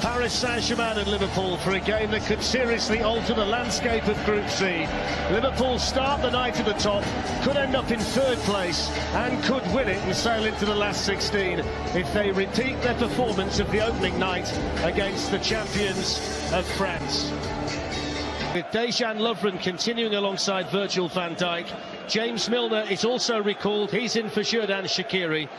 Paris Saint-Germain and Liverpool for a game that could seriously alter the landscape of Group C. Liverpool start the night at the top, could end up in third place and could win it and sail into the last 16 if they repeat their performance of the opening night against the champions of France. With Dejan Lovren continuing alongside Virgil van Dijk, James Milner is also recalled. He's in for Xherdan Shaqiri.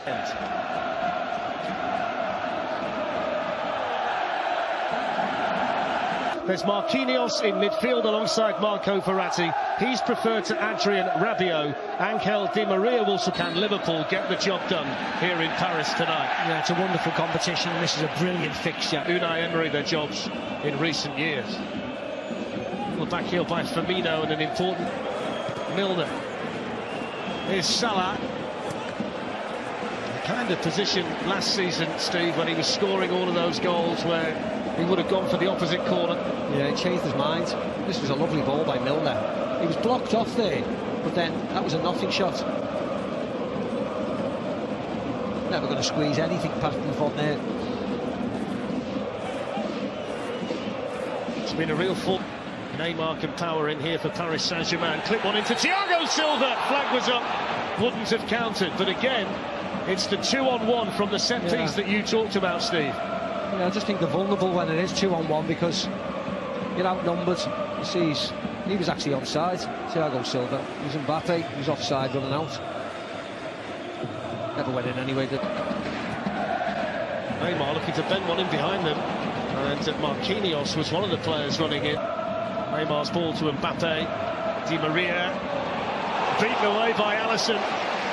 There's Marquinhos in midfield alongside Marco Verratti. He's preferred to Adrien Rabiot. Angel Di Maria will support. Liverpool get the job done here in Paris tonight. Yeah, it's a wonderful competition and this is a brilliant fixture. Unai Emery their jobs in recent years. Well, back heel by Firmino and an important Milner. Here's Salah. The kind of position last season, Steve, when he was scoring all of those goals where he would have gone for the opposite corner. Yeah, he changed his mind. This was a lovely ball by Milner. He was blocked off there, but then that was a nothing shot. Never going to squeeze anything past him from there. It's been a real fun. Neymar can power in here for Paris Saint-Germain. Clip one into Thiago Silva. Flag was up. Wouldn't have counted. But again, it's the 2-on-1 from the set piece that you talked about, Steve. Yeah, I just think they're vulnerable when it is 2-on-1 because you're outnumbered. You see, he was actually offside. Thiago Silva. He was Mbappe. He was offside running out. Never went in anyway, did Neymar looking to bend one in behind them. And Marquinhos was one of the players running in. Neymar's ball to Mbappe. Di Maria beaten away by Alisson.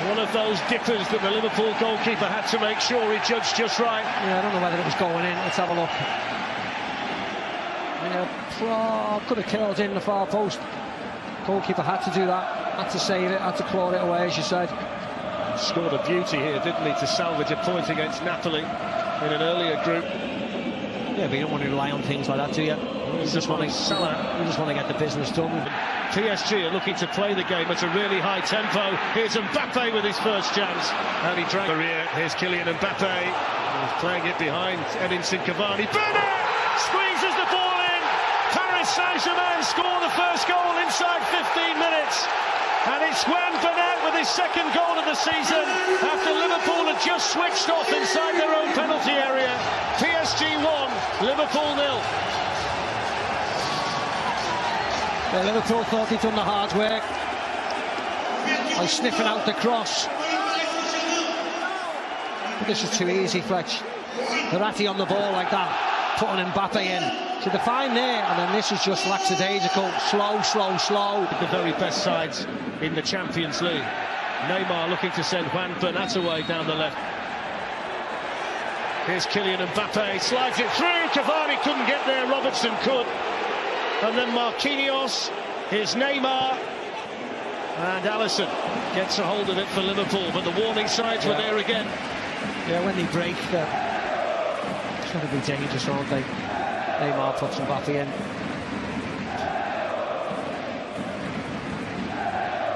One of those dippers that the Liverpool goalkeeper had to make sure he judged just right. Yeah, I don't know whether it was going in. Let's have a look. Yeah, could have curled in the far post. Goalkeeper had to do that. Had to save it. Had to claw it away, as you said. Scored a beauty here, didn't he, to salvage a point against Napoli in an earlier group. Yeah, but you don't want to rely on things like that, do you? You just want to get the business done. PSG are looking to play the game at a really high tempo. Here's Mbappe with his first chance, and he dragged Maria. Here's Kylian Mbappe. He's playing it behind Edinson Cavani. Bernat squeezes the ball in. Paris Saint-Germain score the first goal inside 15 minutes. And it's Juan Bernat with his second goal of the season after Liverpool had just switched off inside their own penalty area. PSG 1, Liverpool 0. Yeah, Liverpool thought he'd done the hard work by sniffing out the cross. But this is too easy, Fletch. Verratti on the ball like that, putting Mbappe in. To define there, and then this is just lackadaisical. Slow, slow, slow. The very best sides in the Champions League. Neymar looking to send Juan Bernat away down the left. Here's Kylian Mbappe, slides it through. Cavani couldn't get there, Robertson could. And then Marquinhos, here's Neymar, and Alisson gets a hold of it for Liverpool, but the warning signs were there again. Yeah, when they break, it's going to be dangerous, aren't they? Neymar puts Mbappe in.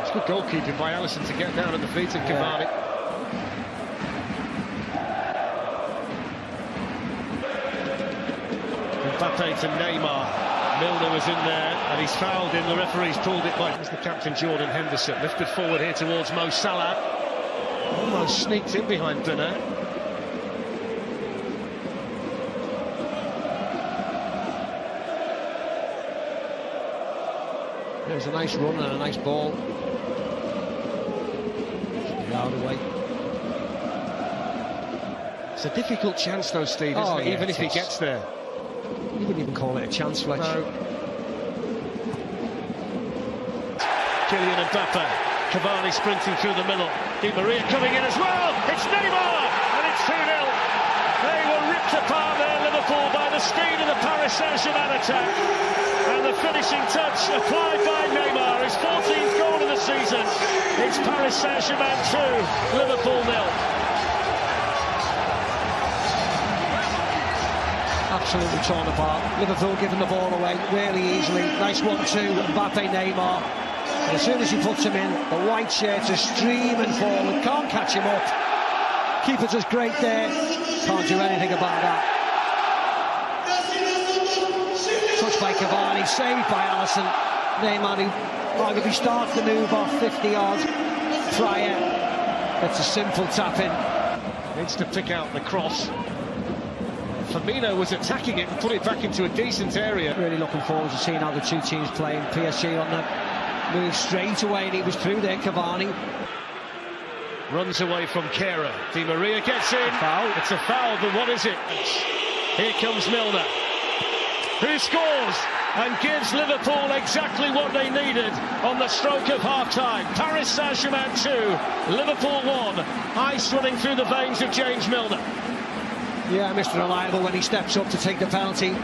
It's good goalkeeping by Alisson to get down at the feet of Cavani. Mbappe to Neymar. Milner was in there, and he's fouled in. The referee's pulled it by the captain, Jordan Henderson. Lifted forward here towards Mo Salah. Almost sneaked in behind Bernat. There's a nice run and a nice ball. Out away. It's a difficult chance though, Steve, isn't it? Even if he gets there. You wouldn't even call it a chance, Fletch. No. Kylian Mbappe. Cavani sprinting through the middle. Di Maria coming in as well. It's Neymar, and it's 2-0. They were ripped apart there, Liverpool, by the speed of the Paris Saint-Germain attack. And the finishing touch applied by Neymar, his 14th goal of the season. It's Paris Saint-Germain 2, Liverpool 0. Absolutely torn apart. Liverpool giving the ball away really easily. Nice 1-2, Mbappe, Neymar. And as soon as he puts him in, the white shirts are streaming forward. Can't catch him up. Keeper does great there. Can't do anything about that. by Cavani, saved by Alisson. Neymar, who arguably starts the move off 50 yards prior. It's a simple tap-in. Needs to pick out the cross. Firmino was attacking it and put it back into a decent area. Really looking forward to seeing how the two teams play. And PSG on the move straight away, and he was through there, Cavani. Runs away from Kehrer. Di Maria gets in. Foul. It's a foul, but what is it? Here comes Milner, who scores and gives Liverpool exactly what they needed on the stroke of half-time. Paris Saint-Germain 2, Liverpool 1. Ice running through the veins of James Milner. Yeah, Mr. Reliable when he steps up to take the penalty.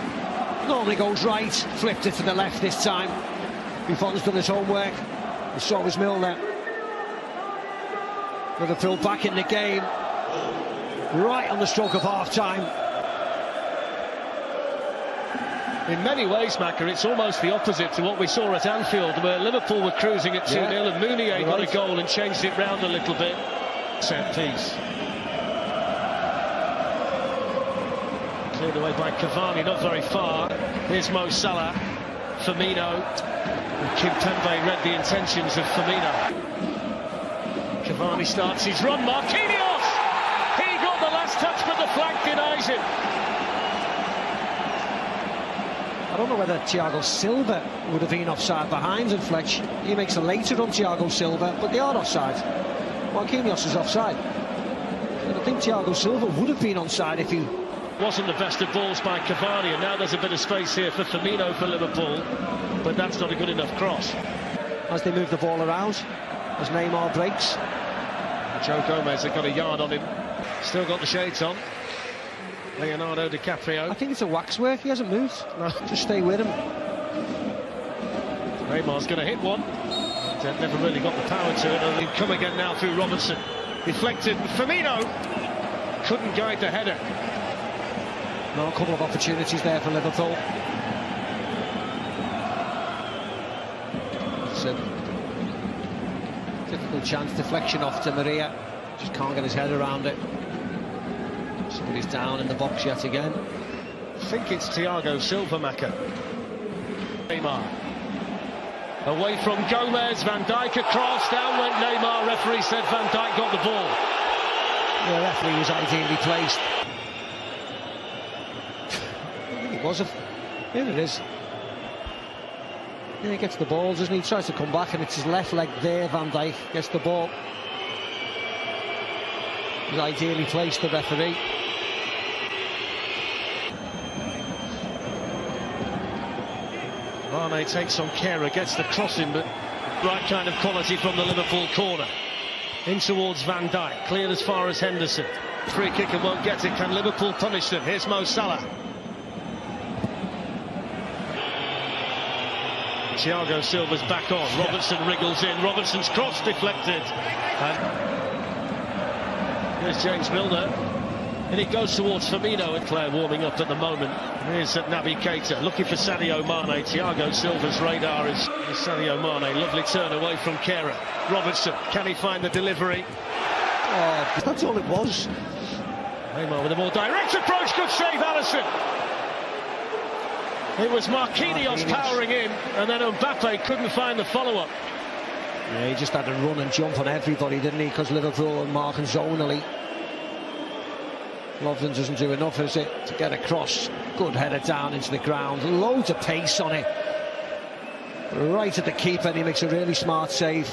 Normally goes right, flipped it to the left this time. Buffon's done his homework, and so was Milner. Liverpool back in the game, right on the stroke of half-time. In many ways, Macca, it's almost the opposite to what we saw at Anfield, where Liverpool were cruising at 2-0 and Mounier got a goal and changed it round a little bit. Set piece. Cleared away by Cavani, not very far. Here's Mo Salah, Firmino. And Kimpembe read the intentions of Firmino. Cavani starts his run, Marquinhos! He got the last touch, but the flag denies him. I don't know whether Thiago Silva would have been offside behind and Fletch. He makes a later on Thiago Silva, but they are offside. Marquinhos is offside. And I think Thiago Silva would have been onside if he... Wasn't the best of balls by Cavani, and now there's a bit of space here for Firmino for Liverpool, but that's not a good enough cross. As they move the ball around, as Neymar breaks. Joe Gomez had got a yard on him. Still got the shades on. Leonardo DiCaprio. I think it's a waxwork, he hasn't moved. No, just stay with him. Neymar's going to hit one. Never really got the power to it. And he'll come again now through Robertson. Deflected. Firmino couldn't guide the header. No, a couple of opportunities there for Liverpool. It's a difficult chance, deflection off to Maria. Just can't get his head around it. Somebody's down in the box yet again. I think it's Thiago Silva, Macca. Neymar. Away from Gomez, Van Dijk across, down went Neymar. Referee said Van Dijk got the ball. The referee was ideally placed. I think it was a... Here it is. Yeah, he gets the ball, doesn't he? He tries to come back and it's his left leg there, Van Dijk gets the ball. He's ideally placed, the referee. Mane takes on Kehrer, gets the crossing, but right kind of quality from the Liverpool corner. In towards Van Dijk, cleared as far as Henderson. Free kicker won't get it. Can Liverpool punish them? Here's Mo Salah. Thiago Silva's back on. Robertson wriggles in. Robertson's cross deflected. And here's James Milner. And it goes towards Firmino, and Claire warming up at the moment. Here's Naby Keita looking for Sadio Mane. Thiago Silva's radar is Sadio Mane. Lovely turn away from Kehrer. Robertson, can he find the delivery? Oh, that's all it was. Neymar with a more direct approach. Good save, Alisson. It was Marquinhos powering in, and then Mbappe couldn't find the follow-up. Yeah, he just had to run and jump on everybody, didn't he? Because Liverpool and marking zonally. Lovren doesn't do enough, is it, to get across. Good header down into the ground. Loads of pace on it. Right at the keeper, and he makes a really smart save.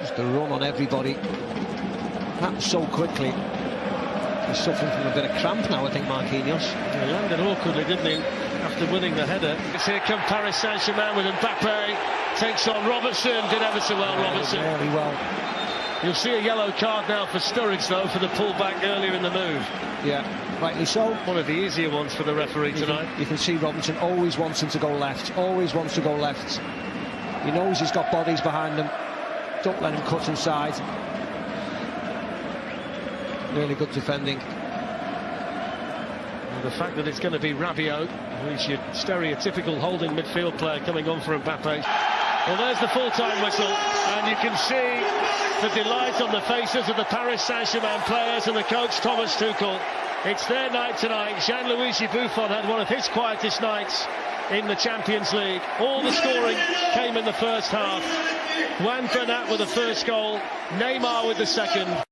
Just a run on everybody. Happened so quickly. He's suffering from a bit of cramp now, I think, Marquinhos. He landed awkwardly, didn't he, after winning the header. Here come Paris Saint-Germain with Mbappe. Takes on Robertson. Did ever so well, Robertson. Very well. You'll see a yellow card now for Sturridge, though, for the pullback earlier in the move. Yeah, rightly so. One of the easier ones for the referee tonight. You can see Robinson always wants him to go left. Always wants to go left. He knows he's got bodies behind him. Don't let him cut inside. Really good defending. And the fact that it's going to be Rabiot, who's your stereotypical holding midfield player, coming on for Mbappe. Well, there's the full-time whistle, and you can see the delight on the faces of the Paris Saint-Germain players and the coach Thomas Tuchel. It's their night tonight. Gianluigi Buffon had one of his quietest nights in the Champions League. All the scoring came in the first half. Juan Bernat with the first goal, Neymar with the second.